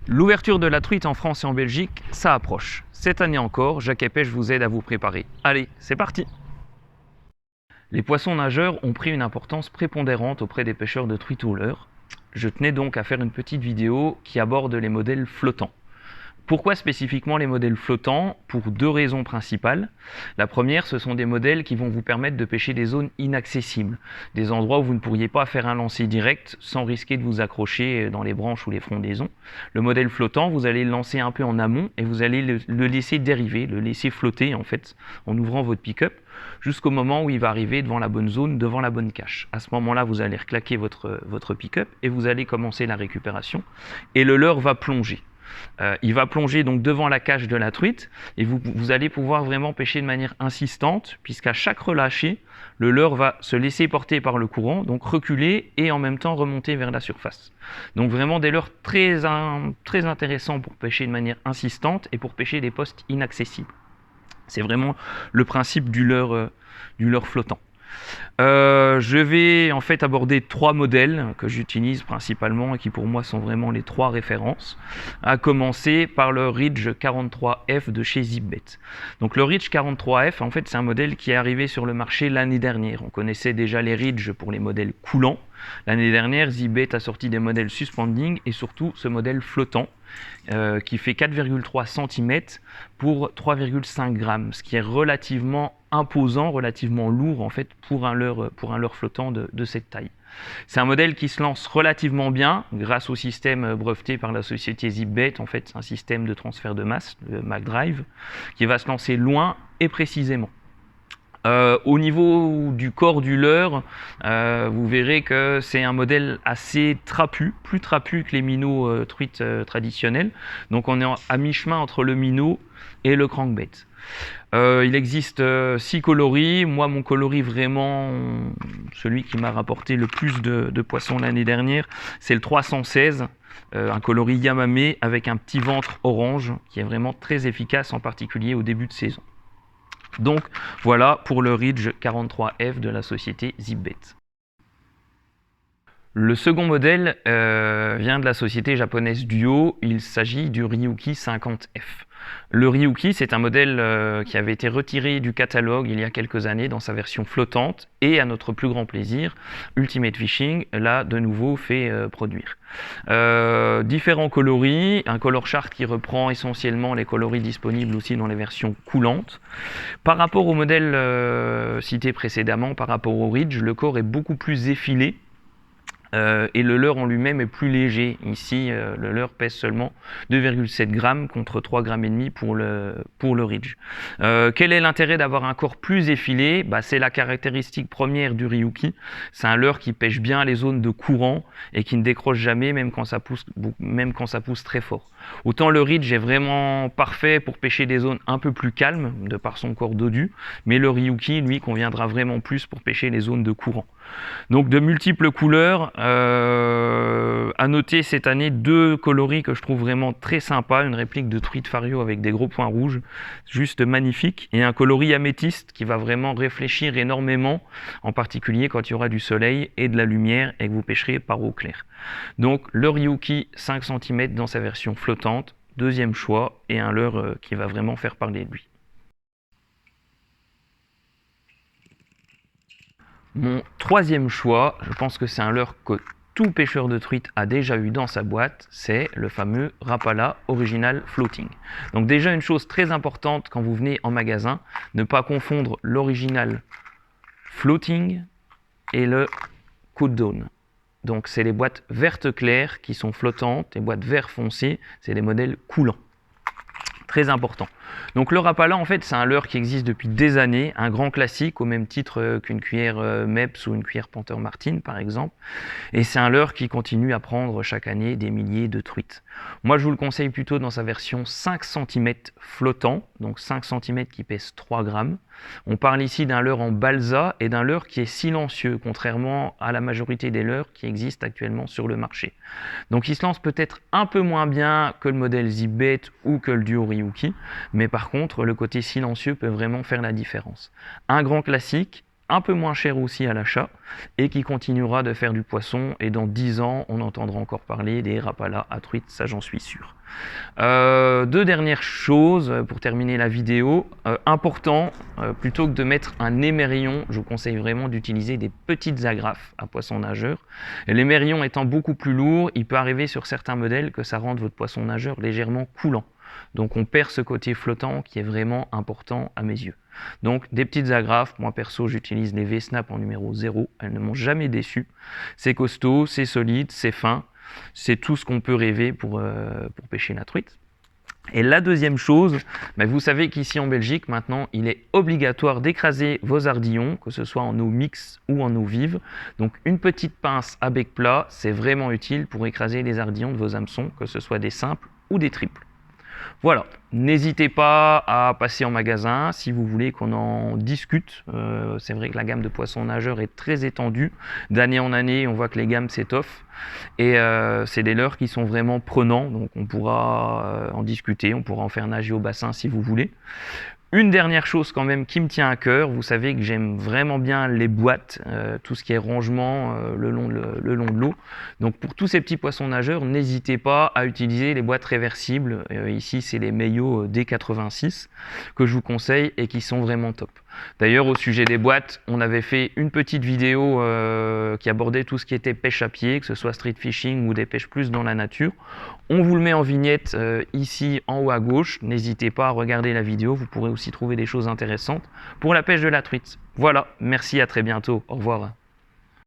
L'ouverture de la truite en France et en Belgique, ça approche. Cette année encore, Jacques et Pêche vous aide à vous préparer. Allez, c'est parti! Les poissons nageurs ont pris une importance prépondérante auprès des pêcheurs de truites au leurre. Je tenais donc à faire une petite vidéo qui aborde les modèles flottants. Pourquoi spécifiquement les modèles flottants? Pour deux raisons principales. La première, ce sont des modèles qui vont vous permettre de pêcher des zones inaccessibles, des endroits où vous ne pourriez pas faire un lancer direct sans risquer de vous accrocher dans les branches ou les frondaisons. Le modèle flottant, vous allez le lancer un peu en amont et vous allez le laisser dériver, le laisser flotter en fait, en ouvrant votre pick-up jusqu'au moment où il va arriver devant la bonne zone, devant la bonne cache. À ce moment-là, vous allez reclaquer votre pick-up et vous allez commencer la récupération et le leurre va plonger. Il va plonger donc devant la cage de la truite et vous allez pouvoir vraiment pêcher de manière insistante puisqu'à chaque relâché, le leurre va se laisser porter par le courant, donc reculer et en même temps remonter vers la surface. Donc vraiment des leurres très intéressants pour pêcher de manière insistante et pour pêcher des postes inaccessibles. C'est vraiment le principe du leurre flottant. Je vais en fait aborder trois modèles que j'utilise principalement et qui pour moi sont vraiment les trois références, à commencer par le Ridge 43F de chez ZipBait. Donc le Ridge 43F en fait c'est un modèle qui est arrivé sur le marché l'année dernière. On connaissait déjà les Ridge pour les modèles coulants. L'année dernière, ZipBait a sorti des modèles suspending et surtout ce modèle flottant qui fait 4,3 cm pour 3,5 grammes, ce qui est relativement imposant, relativement lourd en fait pour un leurre flottant de cette taille. C'est un modèle qui se lance relativement bien grâce au système breveté par la société ZipBait. En fait, c'est un système de transfert de masse, le McDrive, qui va se lancer loin et précisément. Au niveau du corps du leurre, vous verrez que c'est un modèle assez trapu, plus trapu que les minots truites traditionnels. Donc on est à mi-chemin entre le minot et le crankbait. Il existe 6 coloris. Moi, mon coloris vraiment, celui qui m'a rapporté le plus de poissons l'année dernière, c'est le 316. Un coloris Yamame avec un petit ventre orange qui est vraiment très efficace, en particulier au début de saison. Donc voilà pour le Ridge 43F de la société ZipBait. Le second modèle vient de la société japonaise Duo, il s'agit du Ryuki 50F. Le Ryuki, c'est un modèle qui avait été retiré du catalogue il y a quelques années dans sa version flottante et à notre plus grand plaisir, Ultimate Fishing l'a de nouveau fait produire. Différents coloris, un color chart qui reprend essentiellement les coloris disponibles aussi dans les versions coulantes. Par rapport au modèle cité précédemment, par rapport au Ridge, le corps est beaucoup plus effilé. Et le leurre en lui-même est plus léger. Ici, le leurre pèse seulement 2,7 grammes contre 3,5 grammes pour le Ridge. Quel est l'intérêt d'avoir un corps plus effilé? C'est la caractéristique première du Ryuki. C'est un leurre qui pêche bien les zones de courant et qui ne décroche jamais, même quand ça pousse très fort. Autant le Ridge est vraiment parfait pour pêcher des zones un peu plus calmes, de par son corps dodu, mais le Ryuki, lui, conviendra vraiment plus pour pêcher les zones de courant. Donc de multiples couleurs, à noter cette année deux coloris que je trouve vraiment très sympas, une réplique de truite fario avec des gros points rouges, juste magnifique, et un coloris améthyste qui va vraiment réfléchir énormément, en particulier quand il y aura du soleil et de la lumière et que vous pêcherez par eau claire. Donc le Ryuki 5 cm dans sa version flottante, deuxième choix, et un leurre qui va vraiment faire parler de lui. Mon troisième choix, je pense que c'est un leurre que tout pêcheur de truite a déjà eu dans sa boîte, c'est le fameux Rapala Original Floating. Donc déjà une chose très importante quand vous venez en magasin, ne pas confondre l'Original Floating et le Cool Down. Donc c'est les boîtes vertes claires qui sont flottantes, les boîtes vert foncé, c'est des modèles coulants. Très important. Donc le Rapala, en fait, c'est un leurre qui existe depuis des années, un grand classique au même titre qu'une cuillère Mepps ou une cuillère Panther Martin par exemple. Et c'est un leurre qui continue à prendre chaque année des milliers de truites. Moi, je vous le conseille plutôt dans sa version 5 cm flottant, donc 5 cm qui pèse 3 grammes. On parle ici d'un leurre en balsa et d'un leurre qui est silencieux, contrairement à la majorité des leurres qui existent actuellement sur le marché. Donc il se lance peut-être un peu moins bien que le modèle ZipBait ou que le Duo Ryuki, mais par contre le côté silencieux peut vraiment faire la différence. Un grand classique, un peu moins cher aussi à l'achat et qui continuera de faire du poisson. Et dans 10 ans, on entendra encore parler des rapalas à truite, ça j'en suis sûr. Deux dernières choses pour terminer la vidéo. Important, plutôt que de mettre un émerillon, je vous conseille vraiment d'utiliser des petites agrafes à poisson nageur. Et l'émerillon étant beaucoup plus lourd, il peut arriver sur certains modèles que ça rende votre poisson nageur légèrement coulant. Donc on perd ce côté flottant qui est vraiment important à mes yeux. Donc des petites agrafes, moi perso j'utilise les V-Snap en numéro 0, elles ne m'ont jamais déçu. C'est costaud, c'est solide, c'est fin, c'est tout ce qu'on peut rêver pour pêcher la truite. Et la deuxième chose, vous savez qu'ici en Belgique maintenant il est obligatoire d'écraser vos ardillons, que ce soit en eau mixte ou en eau vive. Donc une petite pince à bec plat, c'est vraiment utile pour écraser les ardillons de vos hameçons, que ce soit des simples ou des triples. Voilà, n'hésitez pas à passer en magasin si vous voulez qu'on en discute. C'est vrai que la gamme de poissons nageurs est très étendue. D'année en année, on voit que les gammes s'étoffent. Et c'est des leurres qui sont vraiment prenants. Donc on pourra en discuter, on pourra en faire nager au bassin si vous voulez. Une dernière chose quand même qui me tient à cœur, vous savez que j'aime vraiment bien les boîtes, tout ce qui est rangement le long de l'eau. Donc pour tous ces petits poissons nageurs, n'hésitez pas à utiliser les boîtes réversibles. Ici c'est les Meyo D86 que je vous conseille et qui sont vraiment top. D'ailleurs au sujet des boîtes, on avait fait une petite vidéo qui abordait tout ce qui était pêche à pied, que ce soit street fishing ou des pêches plus dans la nature. On vous le met en vignette ici en haut à gauche, n'hésitez pas à regarder la vidéo, vous pourrez aussi trouver des choses intéressantes pour la pêche de la truite. Voilà, merci, à très bientôt, au revoir.